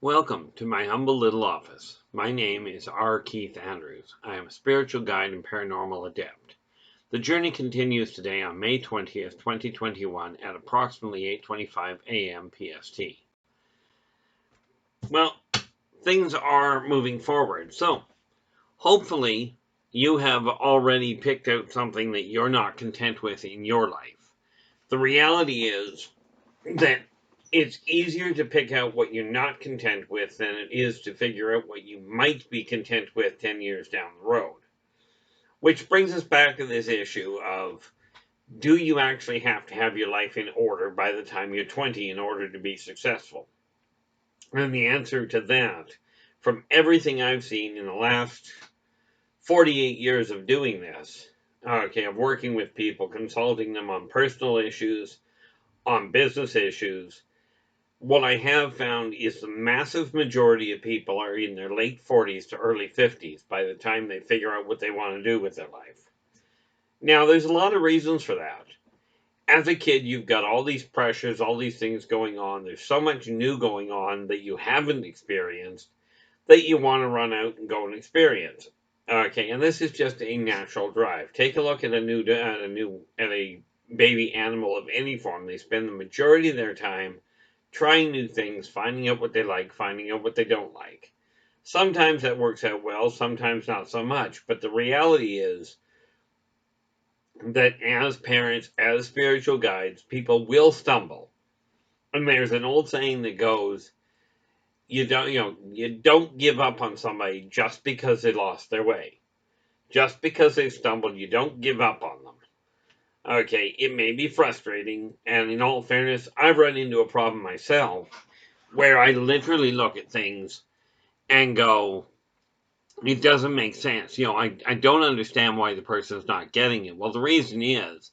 Welcome to my humble little office. My name is R. Keith Andrews. I am a spiritual guide and paranormal adept. The journey continues today on May 20th, 2021 at approximately 8:25 a.m. PST. Well, things are moving forward. So, hopefully, you have already picked out something that you're not content with in your life. The reality is that it's easier to pick out what you're not content with than it is to figure out what you might be content with 10 years down the road. Which brings us back to this issue of, do you actually have to have your life in order by the time you're 20 in order to be successful? And the answer to that, from everything I've seen in the last 48 years of doing this, of working with people, consulting them on personal issues, on business issues, what I have found is the massive majority of people are in their late 40s to early 50s by the time they figure out what they want to do with their life. Now, there's a lot of reasons for that. As a kid, you've got all these pressures, all these things going on. There's so much new going on that you haven't experienced that you want to run out and go and experience. And this is just a natural drive. Take a look at a baby animal of any form. They spend the majority of their time trying new things, finding out what they like, finding out what they don't like. Sometimes that works out well, sometimes not so much. But the reality is that as parents, as spiritual guides, people will stumble. And there's an old saying that goes, you don't give up on somebody just because they lost their way. Just because they stumbled, you don't give up on them. It may be frustrating, and in all fairness, I've run into a problem myself where I literally look at things and go, it doesn't make sense. I don't understand why the person's not getting it. Well, the reason is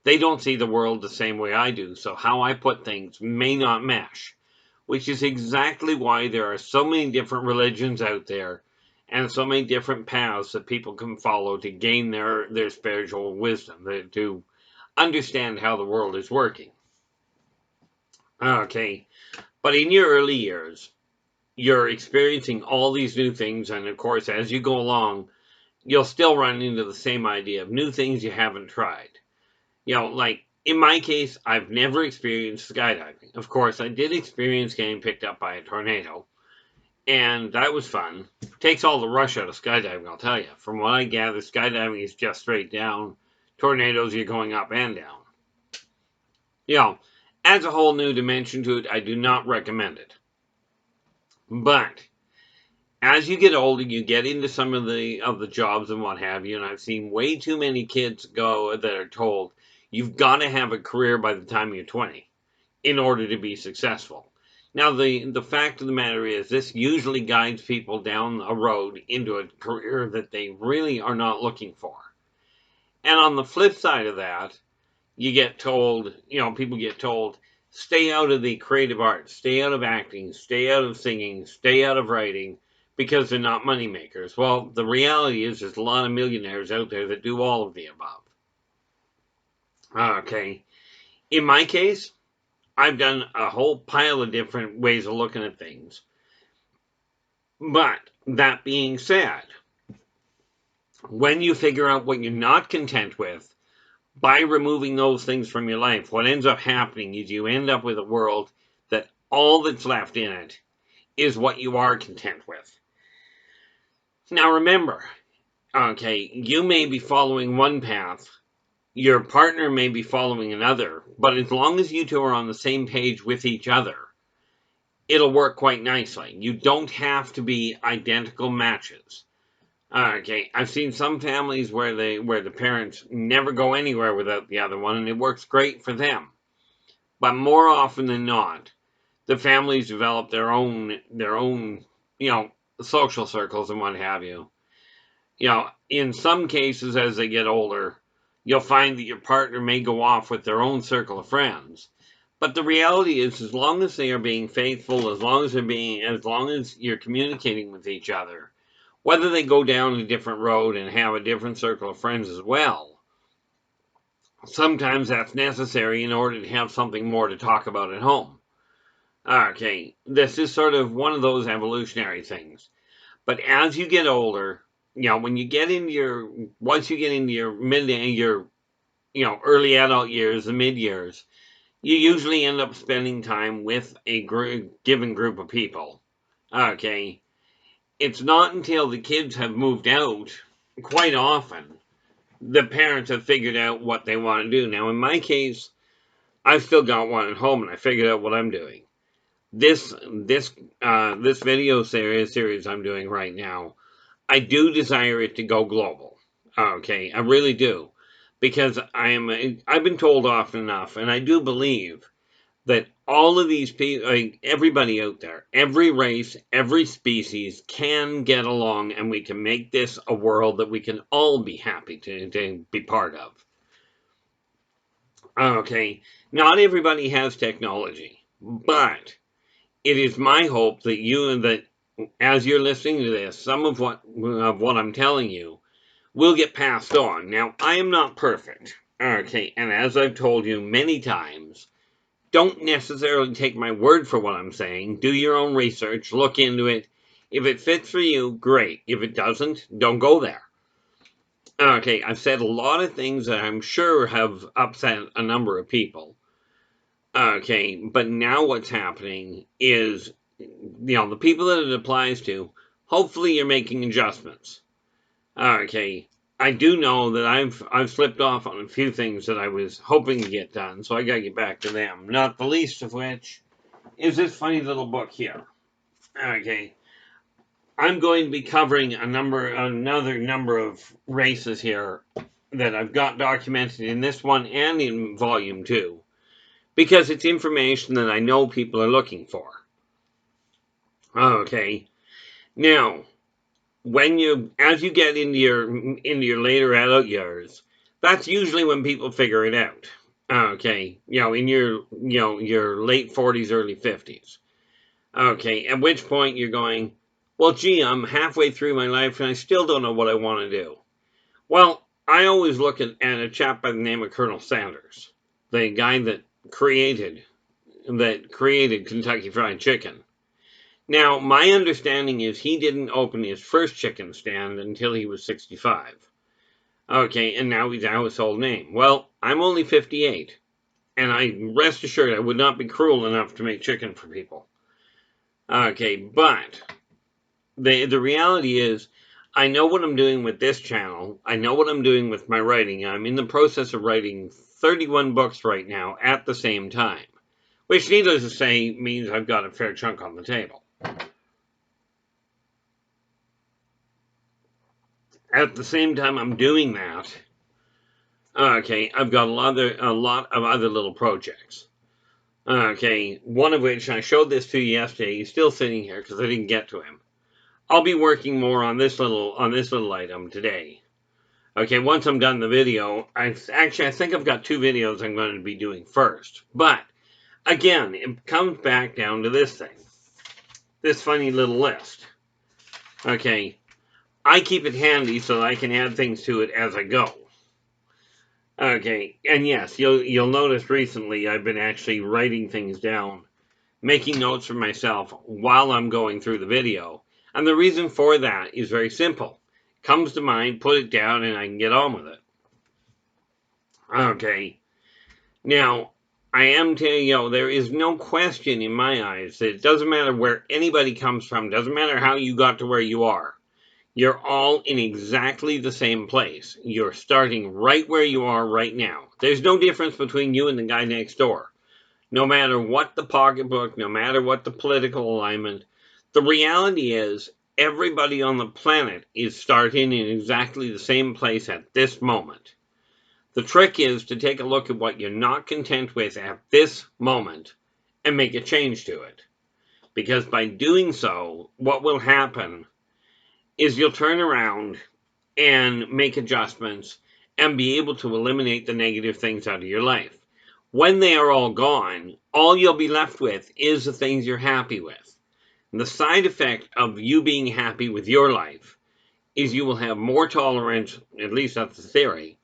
they don't see the world the same way I do, so how I put things may not mesh, which is exactly why there are so many different religions out there and so many different paths that people can follow to gain their spiritual wisdom, to understand how the world is working. But in your early years, you're experiencing all these new things, and of course, as you go along, you'll still run into the same idea of new things you haven't tried. Like in my case, I've never experienced skydiving. Of course, I did experience getting picked up by a tornado, and that was fun. Takes all the rush out of skydiving, I'll tell you. From what I gather, skydiving is just straight down. Tornadoes, you're going up and down. Adds a whole new dimension to it. I do not recommend it. But as you get older, you get into some of the jobs and what have you, and I've seen way too many kids go that are told you've got to have a career by the time you're 20 in order to be successful. Now, the fact of the matter is, this usually guides people down a road into a career that they really are not looking for. And on the flip side of that, you get told, people get told, stay out of the creative arts, stay out of acting, stay out of singing, stay out of writing, because they're not money makers. Well, the reality is there's a lot of millionaires out there that do all of the above. In my case, I've done a whole pile of different ways of looking at things. But that being said, when you figure out what you're not content with, by removing those things from your life, what ends up happening is you end up with a world that all that's left in it is what you are content with. Now remember, you may be following one path, your partner may be following another, but as long as you two are on the same page with each other, it'll work quite nicely. You don't have to be identical matches. I've seen some families where the parents never go anywhere without the other one, and it works great for them. But more often than not, the families develop their own social circles and what have you. In some cases, as they get older, you'll find that your partner may go off with their own circle of friends. But the reality is, as long as they are being faithful, as long as you're communicating with each other, whether they go down a different road and have a different circle of friends as well, sometimes that's necessary in order to have something more to talk about at home. Okay, this is sort of one of those evolutionary things. But as you get older, when you get into once you get into your early adult years, the mid years, you usually end up spending time with a given group of people. Okay, it's not until the kids have moved out, quite often, the parents have figured out what they want to do. Now, in my case, I've still got one at home, and I figured out what I'm doing. This video series I'm doing right now, I do desire it to go global. Okay, I really do, because I've been told often enough, and I do believe that all of these people, everybody out there, every race, every species can get along, and we can make this a world that we can all be happy to be part of. Okay, not everybody has technology, but it is my hope that as you're listening to this, some of what I'm telling you will get passed on. Now, I am not perfect. Okay, and as I've told you many times, don't necessarily take my word for what I'm saying. Do your own research, look into it. If it fits for you, great. If it doesn't, don't go there. Okay, I've said a lot of things that I'm sure have upset a number of people. Okay, but now what's happening is, the people that it applies to, hopefully you're making adjustments. Okay, I do know that I've slipped off on a few things that I was hoping to get done, so I gotta get back to them. Not the least of which is this funny little book here. Okay, I'm going to be covering another number of races here that I've got documented in this one and in volume 2, because it's information that I know people are looking for. Okay, now as you get into your later adult years, that's usually when people figure it out. Okay, in your late 40s, early 50s. Okay, at which point you're going, well, gee, I'm halfway through my life and I still don't know what I want to do. Well, I always look at a chap by the name of Colonel Sanders, the guy that created Kentucky Fried Chicken. Now, my understanding is he didn't open his first chicken stand until he was 65. Okay, and now he's a household name. Well, I'm only 58, and I rest assured I would not be cruel enough to make chicken for people. Okay, but the reality is, I know what I'm doing with this channel. I know what I'm doing with my writing. I'm in the process of writing 31 books right now at the same time, which, needless to say, means I've got a fair chunk on the table. At the same time I'm doing that, okay, I've got a lot of other little projects. Okay, one of which I showed this to you yesterday. He's still sitting here because I didn't get to him. I'll be working more on this little item today. Okay, once I'm done the video, I think I've got 2 videos I'm going to be doing first. But again, it comes back down to this thing, this funny little list. Okay, I keep it handy so that I can add things to it as I go. Okay, and yes, you'll notice recently I've been actually writing things down, making notes for myself while I'm going through the video. And the reason for that is very simple. Comes to mind, put it down, and I can get on with it. Okay, now, I am telling you, there is no question in my eyes that it doesn't matter where anybody comes from, doesn't matter how you got to where you are. You're all in exactly the same place. You're starting right where you are right now. There's no difference between you and the guy next door. No matter what the pocketbook, no matter what the political alignment, the reality is everybody on the planet is starting in exactly the same place at this moment. The trick is to take a look at what you're not content with at this moment and make a change to it. Because by doing so, what will happen is you'll turn around and make adjustments and be able to eliminate the negative things out of your life. When they are all gone, all you'll be left with is the things you're happy with. And the side effect of you being happy with your life is you will have more tolerance, at least that's the theory,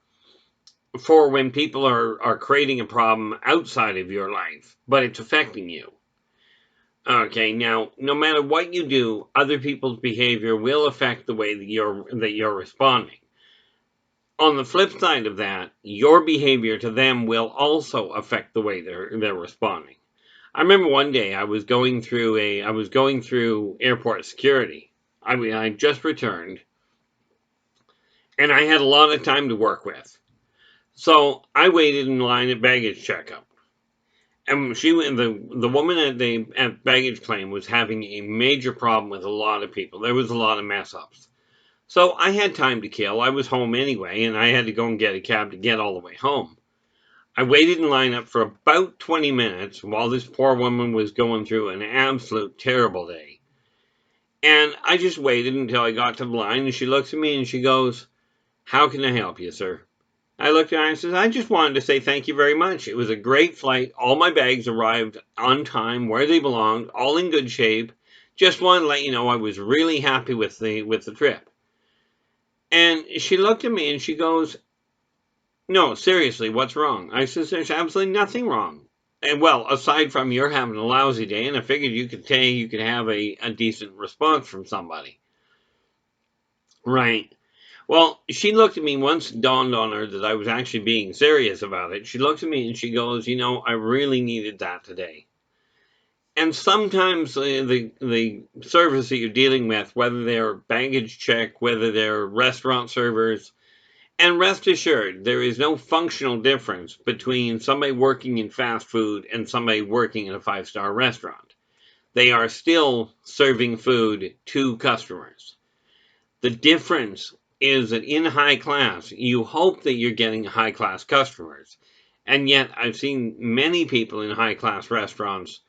for when people are creating a problem outside of your life, but it's affecting you. Okay, now, no matter what you do, other people's behavior will affect the way that you're responding. On the flip side of that, your behavior to them will also affect the way they're responding. I remember one day I was going through airport security. I just returned, and I had a lot of time to work with. So I waited in line at baggage checkup. And the woman at baggage claim was having a major problem with a lot of people. There was a lot of mess ups. So I had time to kill. I was home anyway, and I had to go and get a cab to get all the way home. I waited in line up for about 20 minutes while this poor woman was going through an absolute terrible day. And I just waited until I got to the line, and she looks at me and she goes, "How can I help you, sir?" I looked at her and I said, "I just wanted to say thank you very much. It was a great flight. All my bags arrived on time, where they belonged, all in good shape. Just wanted to let you know I was really happy with the trip." And she looked at me and she goes, "No, seriously, what's wrong?" I said, "There's absolutely nothing wrong. And well, aside from you're having a lousy day, and I figured you could have a decent response from somebody." Right. Well, she looked at me once it dawned on her that I was actually being serious about it. She looked at me and she goes, "I really needed that today." And sometimes the service that you're dealing with, whether they're baggage check, whether they're restaurant servers, and rest assured, there is no functional difference between somebody working in fast food and somebody working in a five-star restaurant. They are still serving food to customers. The difference is that in high class, you hope that you're getting high class customers. And yet, I've seen many people in high class restaurants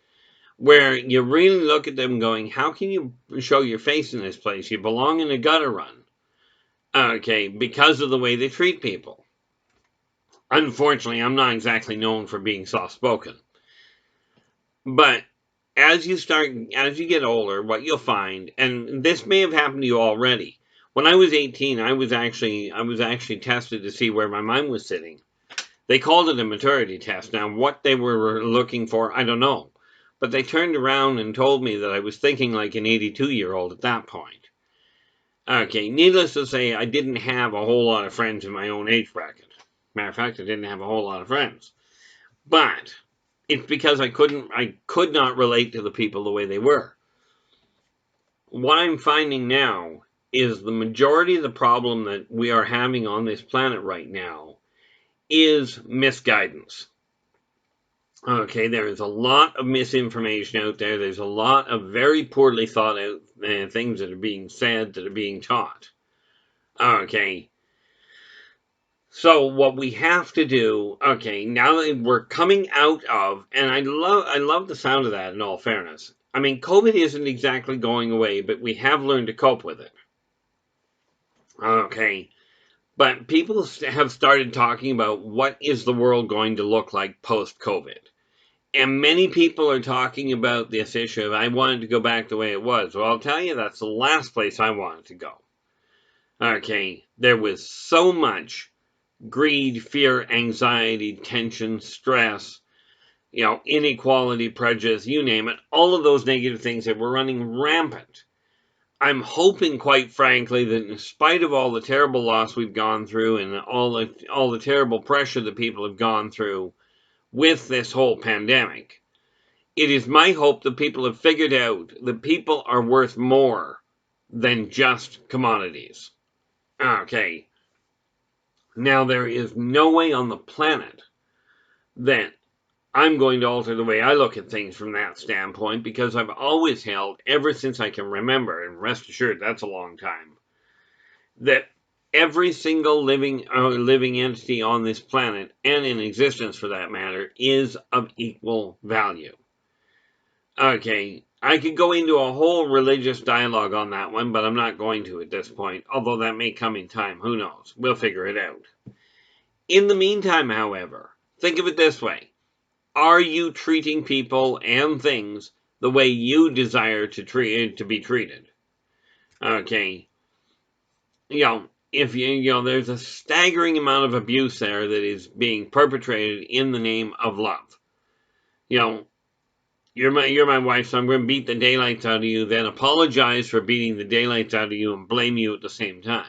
where you really look at them going, "How can you show your face in this place? You belong in a gutter run." Okay, because of the way they treat people. Unfortunately, I'm not exactly known for being soft spoken. But as you get older, what you'll find, and this may have happened to you already. When I was 18, I was actually tested to see where my mind was sitting. They called it a maturity test. Now, what they were looking for, I don't know. But they turned around and told me that I was thinking like an 82-year-old at that point. Okay, needless to say, I didn't have a whole lot of friends in my own age bracket. Matter of fact, I didn't have a whole lot of friends. But it's because I could not relate to the people the way they were. What I'm finding now is the majority of the problem that we are having on this planet right now is misguidance. Okay, there is a lot of misinformation out there. There's a lot of very poorly thought out things that are being said, that are being taught. Okay, so what we have to do, okay, now that we're coming out of, and I love the sound of that in all fairness. I mean, COVID isn't exactly going away, but we have learned to cope with it. Okay, but people have started talking about what is the world going to look like post-COVID. And many people are talking about this issue of, "I wanted to go back the way it was." Well, I'll tell you, that's the last place I wanted to go. Okay, there was so much greed, fear, anxiety, tension, stress, inequality, prejudice, you name it, all of those negative things that were running rampant. I'm hoping, quite frankly, that in spite of all the terrible loss we've gone through and all the terrible pressure that people have gone through with this whole pandemic, it is my hope that people have figured out that people are worth more than just commodities. Okay, now there is no way on the planet that I'm going to alter the way I look at things from that standpoint, because I've always held, ever since I can remember, and rest assured that's a long time, that every single living entity on this planet, and in existence for that matter, is of equal value. Okay, I could go into a whole religious dialogue on that one, but I'm not going to at this point, although that may come in time. Who knows? We'll figure it out. In the meantime, however, think of it this way. Are you treating people and things the way you desire to be treated? Okay. If there's a staggering amount of abuse there that is being perpetrated in the name of love. You know, you're my wife, so I'm going to beat the daylights out of you, then apologize for beating the daylights out of you and blame you at the same time.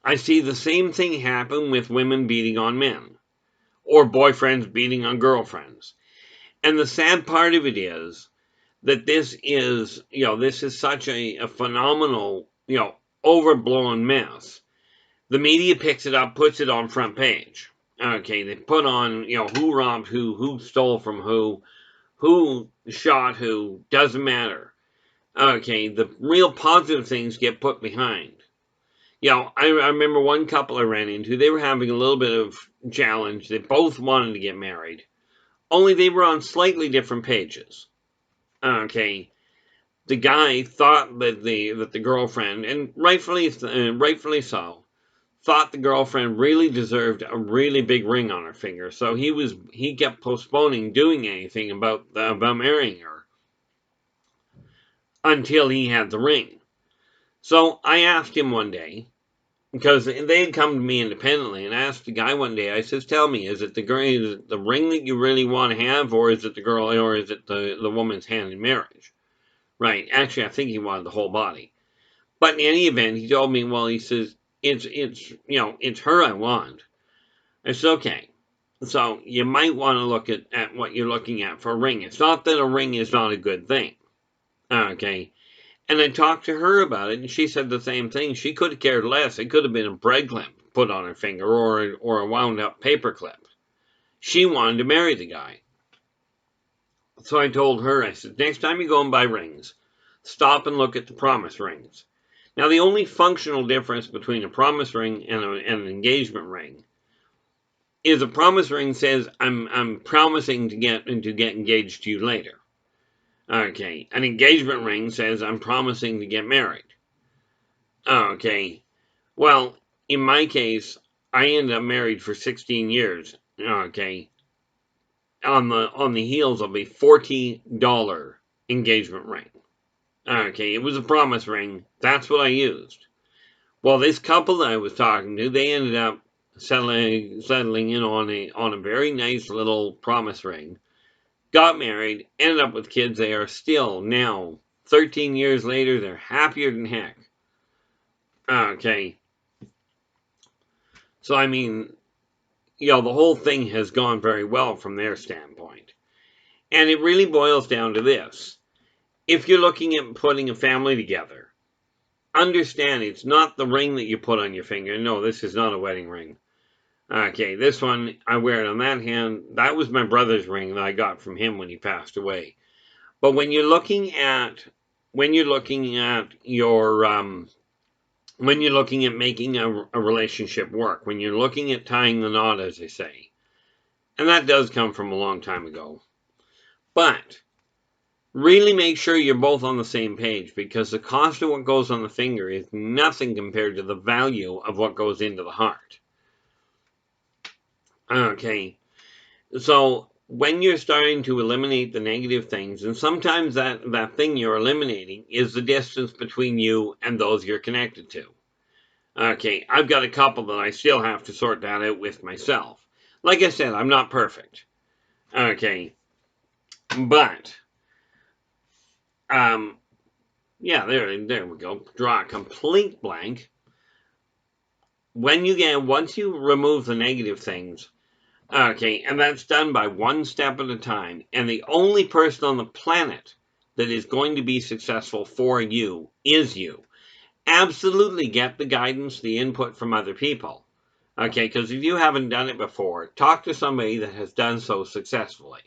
I see the same thing happen with women beating on men, or boyfriends beating on girlfriends. And the sad part of it is that this is such a phenomenal, overblown mess. The media picks it up, puts it on front page. Okay, they put on, who robbed who stole from who shot who, doesn't matter. Okay, the real positive things get put behind. I remember one couple I ran into, they were having a little bit of challenge. They both wanted to get married, only they were on slightly different pages. Okay, the guy thought that the girlfriend, and rightfully so, thought the girlfriend really deserved a really big ring on her finger. So he kept postponing doing anything about marrying her until he had the ring. So I asked him one day, because they had come to me independently, and I asked the guy one day, I says, tell me, is it the ring that you really want to have, or is it the girl, or is it the woman's hand in marriage? Right, actually I think he wanted the whole body. But in any event, he told me, well, he says, it's her I want. I said, okay. So you might want to look at what you're looking at for a ring. It's not that a ring is not a good thing. Okay. And I talked to her about it, and she said the same thing. She could have cared less. It could have been a bread clip put on her finger, or a wound up paper clip. She wanted to marry the guy. So I told her, I said, next time you go and buy rings, stop and look at the promise rings. Now, the only functional difference between a promise ring and an engagement ring is a promise ring says, I'm promising to get engaged to you later. Okay, an engagement ring says, I'm promising to get married. Okay, well, in my case, I ended up married for 16 years. Okay, on the heels of a $40 engagement ring. Okay, it was a promise ring. That's what I used. Well, this couple that I was talking to, they ended up settling in on a very nice little promise ring. Got married, ended up with kids. They are still now, 13 years later, they're happier than heck. Okay. So, I mean, the whole thing has gone very well from their standpoint. And it really boils down to this. If you're looking at putting a family together, understand it's not the ring that you put on your finger. No, this is not a wedding ring. Okay, this one, I wear it on that hand. That was my brother's ring that I got from him when he passed away. But when you're looking at making a relationship work, when you're looking at tying the knot, as they say, and that does come from a long time ago, but really make sure you're both on the same page, because the cost of what goes on the finger is nothing compared to the value of what goes into the heart. Okay, so when you're starting to eliminate the negative things, and sometimes that thing you're eliminating is the distance between you and those you're connected to. Okay, I've got a couple that I still have to sort that out with myself. Like I said, I'm not perfect. Okay, but yeah, there we go. Draw a complete blank. Once you remove the negative things, okay, and that's done by one step at a time, and the only person on the planet that is going to be successful for you is you. Absolutely get the guidance, the input from other people. Okay, because if you haven't done it before, talk to somebody that has done so successfully.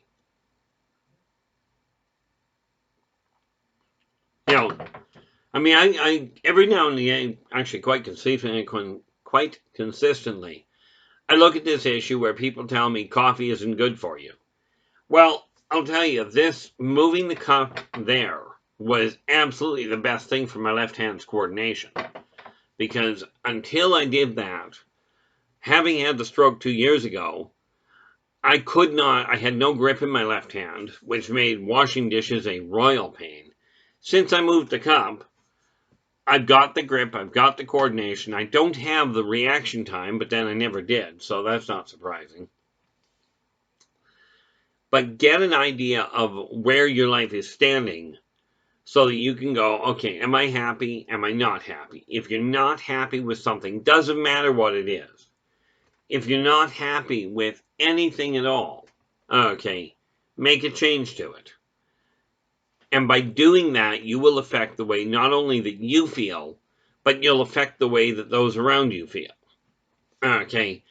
I mean, I every now and again, actually quite consistently, I look at this issue where people tell me coffee isn't good for you. Well, I'll tell you, moving the cup there was absolutely the best thing for my left hand's coordination. Because until I did that, having had the stroke 2 years ago, I had no grip in my left hand, which made washing dishes a royal pain. Since I moved the cup, I've got the grip, I've got the coordination. I don't have the reaction time, but then I never did, so that's not surprising. but get an idea of where your life is standing so that you can go, okay, am I happy? Am I not happy? If you're not happy with something, doesn't matter what it is. If you're not happy with anything at all, okay, make a change to it. And by doing that, you will affect the way not only that you feel, but you'll affect the way that those around you feel. Okay.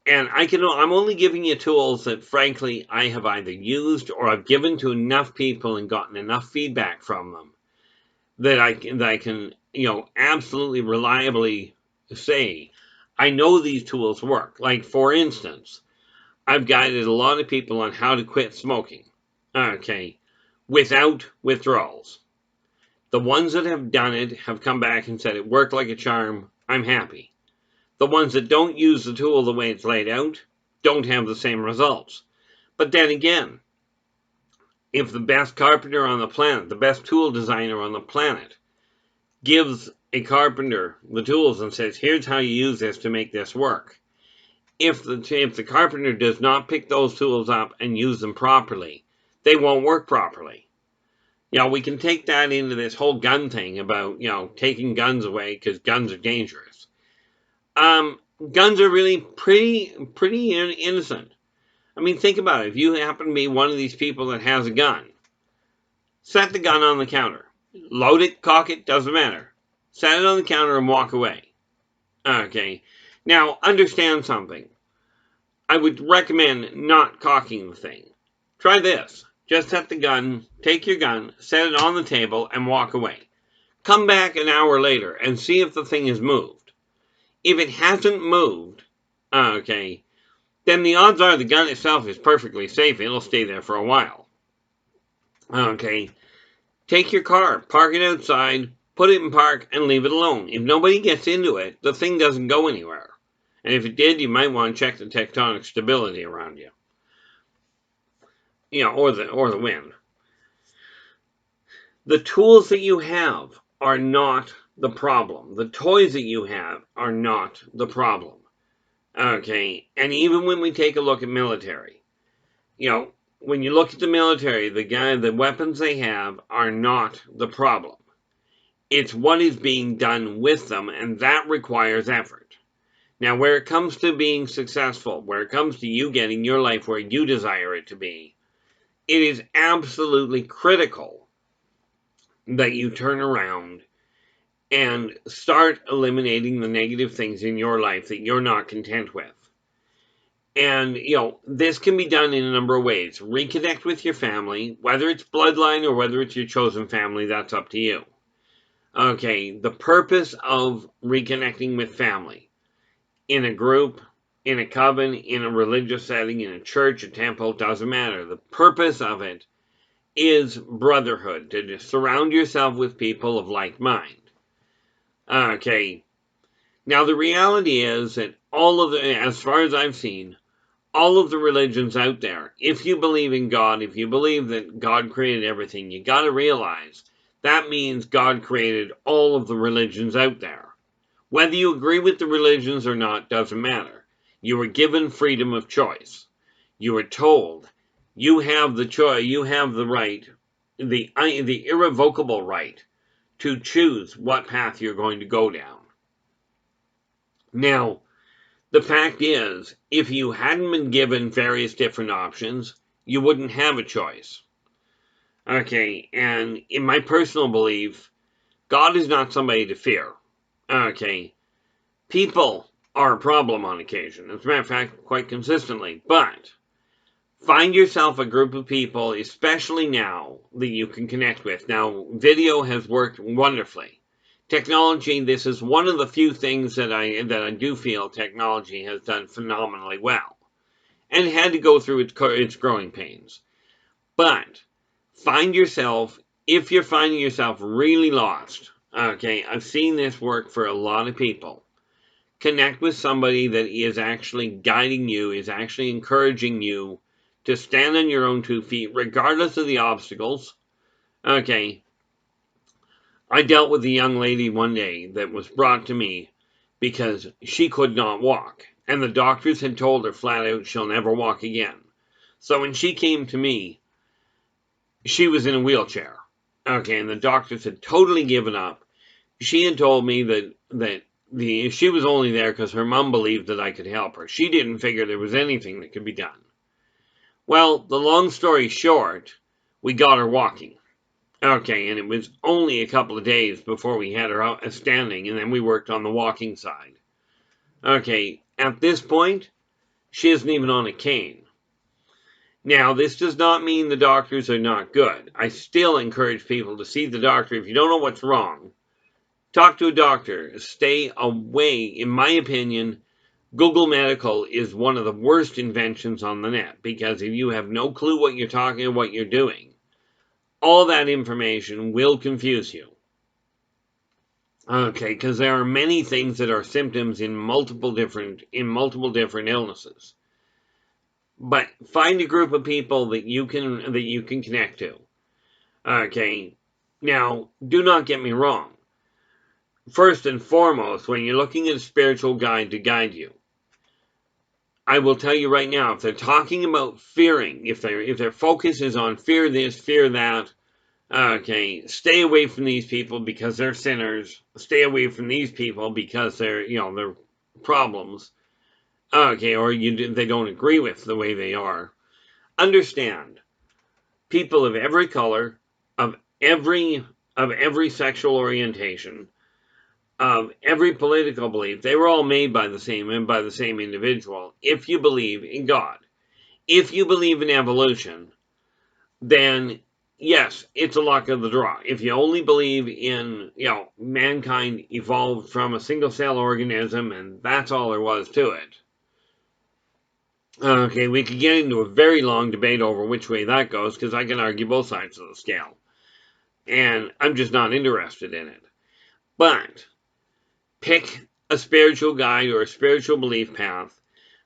And I'm only giving you tools that, frankly, I have either used or I've given to enough people and gotten enough feedback from them that I can, absolutely reliably say, I know these tools work. Like, for instance, I've guided a lot of people on how to quit smoking, okay, without withdrawals. The ones that have done it have come back and said it worked like a charm. I'm happy. The ones that don't use the tool the way it's laid out don't have the same results. But then again, if the best carpenter on the planet, the best tool designer on the planet, gives a carpenter the tools and says, here's how you use this to make this work. If the carpenter does not pick those tools up and use them properly, they won't work properly. We can take that into this whole gun thing about, taking guns away because guns are dangerous. Guns are really pretty innocent. I mean, think about it. If you happen to be one of these people that has a gun, set the gun on the counter. Load it, cock it, doesn't matter. Set it on the counter and walk away. Okay. Now, understand something. I would recommend not cocking the thing. Try this. Just set the gun, take your gun, set it on the table, and walk away. Come back an hour later and see if the thing has moved. If it hasn't moved, okay, then the odds are the gun itself is perfectly safe. It'll stay there for a while. Okay. Take your car, park it outside, put it in park, and leave it alone. If nobody gets into it, the thing doesn't go anywhere. And if it did, you might want to check the tectonic stability around you. Or the wind. The tools that you have are not the problem. The toys that you have are not the problem. Okay, and even when we take a look at military, when you look at the military, the weapons they have are not the problem. It's what is being done with them, and that requires effort. Now, where it comes to being successful, where it comes to you getting your life where you desire it to be, it is absolutely critical that you turn around and start eliminating the negative things in your life that you're not content with. And, this can be done in a number of ways. Reconnect with your family, whether it's bloodline or whether it's your chosen family, that's up to you. Okay, the purpose of reconnecting with family, in a group, in a coven, in a religious setting, in a church, a temple, doesn't matter. The purpose of it is brotherhood, to just surround yourself with people of like mind. Okay, now the reality is that as far as I've seen, all of the religions out there, if you believe in God, if you believe that God created everything, you got to realize that means God created all of the religions out there. Whether you agree with the religions or not doesn't matter. You were given freedom of choice. You were told you have the choice, you have the right, the irrevocable right to choose what path you're going to go down. Now, the fact is, if you hadn't been given various different options, you wouldn't have a choice. Okay, and in my personal belief, God is not somebody to fear. Okay, people are a problem on occasion. As a matter of fact, quite consistently. But find yourself a group of people, especially now, that you can connect with. Now, video has worked wonderfully. Technology, this is one of the few things that I do feel technology has done phenomenally well. And had to go through its growing pains. But find yourself, if you're finding yourself really lost, okay, I've seen this work for a lot of people. Connect with somebody that is actually guiding you, is actually encouraging you to stand on your own 2 feet, regardless of the obstacles. Okay, I dealt with a young lady one day that was brought to me because she could not walk, and the doctors had told her flat out she'll never walk again. So when she came to me, she was in a wheelchair. Okay, and the doctors had totally given up. She had told me that she was only there because her mom believed that I could help her. She didn't figure there was anything that could be done. Well, the long story short, we got her walking. Okay, and it was only a couple of days before we had her out standing, and then we worked on the walking side. Okay, at this point, she isn't even on a cane. Now, this does not mean the doctors are not good. I still encourage people to see the doctor. If you don't know what's wrong, talk to a doctor. Stay away. In my opinion, Google Medical is one of the worst inventions on the net, because if you have no clue what you're talking or what you're doing, all that information will confuse you. Okay, because there are many things that are symptoms in multiple different illnesses. But find a group of people that you can connect to. Okay. Now, do not get me wrong. First and foremost, when you're looking at a spiritual guide to guide you, I will tell you right now, if they're talking about fearing, if their focus is on fear this, fear that, okay, stay away from these people because they're sinners. Stay away from these people because they're problems. Okay, or they don't agree with the way they are. Understand, people of every color, of every sexual orientation, of every political belief, they were all made by the same individual. If you believe in God, if you believe in evolution, then yes, it's a luck of the draw. If you only believe in, mankind evolved from a single cell organism and that's all there was to it. Okay, we could get into a very long debate over which way that goes, because I can argue both sides of the scale. And I'm just not interested in it. But pick a spiritual guide or a spiritual belief path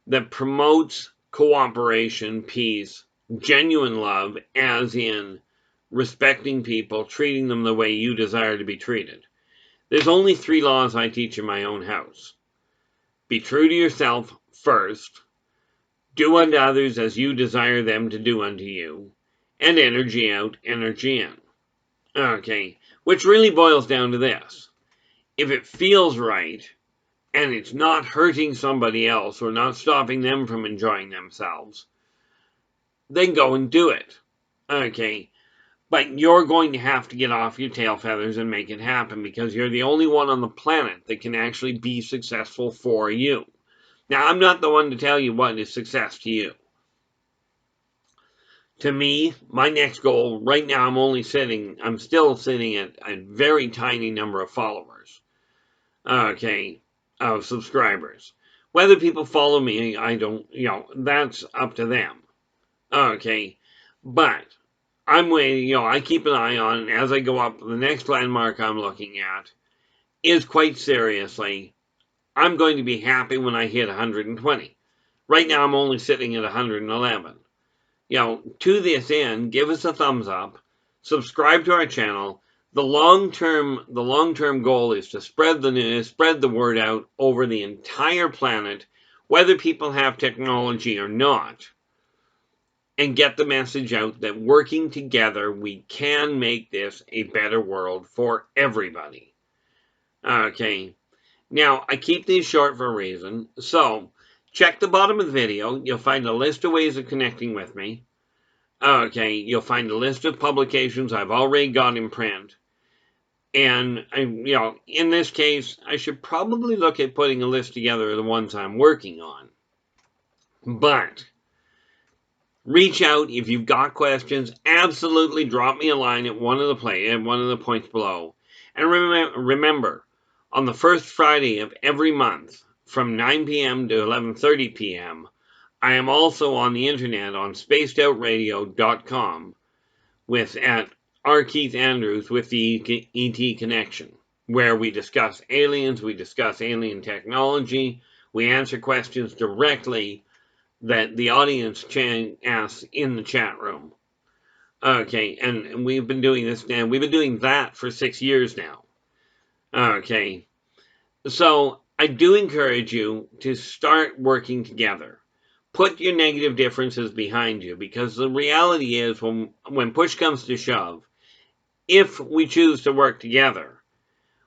that promotes cooperation, peace, genuine love, as in respecting people, treating them the way you desire to be treated. There's only 3 laws I teach in my own house. Be true to yourself first. Do unto others as you desire them to do unto you. And energy out, energy in. Okay, which really boils down to this. If it feels right, and it's not hurting somebody else or not stopping them from enjoying themselves, then go and do it. Okay, but you're going to have to get off your tail feathers and make it happen, because you're the only one on the planet that can actually be successful for you. Now, I'm not the one to tell you what is success to you. To me, my next goal, right now I'm still sitting at a very tiny number of followers. Okay, of subscribers. Whether people follow me, I don't, that's up to them. Okay, but I'm waiting, I keep an eye on, and as I go up, the next landmark I'm looking at is, quite seriously, I'm going to be happy when I hit 120. Right now I'm only sitting at 111. To this end, give us a thumbs up, subscribe to our channel. The long-term goal is to spread the news, spread the word out over the entire planet, whether people have technology or not, and get the message out that working together, we can make this a better world for everybody. Okay. Now, I keep these short for a reason, so check the bottom of the video. You'll find a list of ways of connecting with me. Okay, you'll find a list of publications I've already got in print. And, in this case, I should probably look at putting a list together of the ones I'm working on. But reach out if you've got questions. Absolutely drop me a line at one of the points below. And remember, on the first Friday of every month, from 9 p.m. to 11:30 p.m., I am also on the internet on spacedoutradio.com at R. Keith Andrews with the ET Connection, where we discuss aliens, we discuss alien technology, we answer questions directly that the audience asks in the chat room. Okay, and we've been doing this now. We've been doing that for 6 years now. Okay, so I do encourage you to start working together. put your negative differences behind you, because the reality is when push comes to shove, if we choose to work together,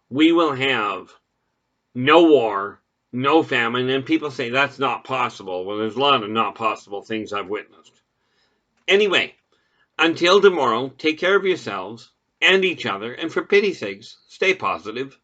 we will have no war, no famine, and people say that's not possible. Well, there's a lot of not possible things I've witnessed. Anyway, until tomorrow, take care of yourselves and each other, and for pity's sakes, stay positive.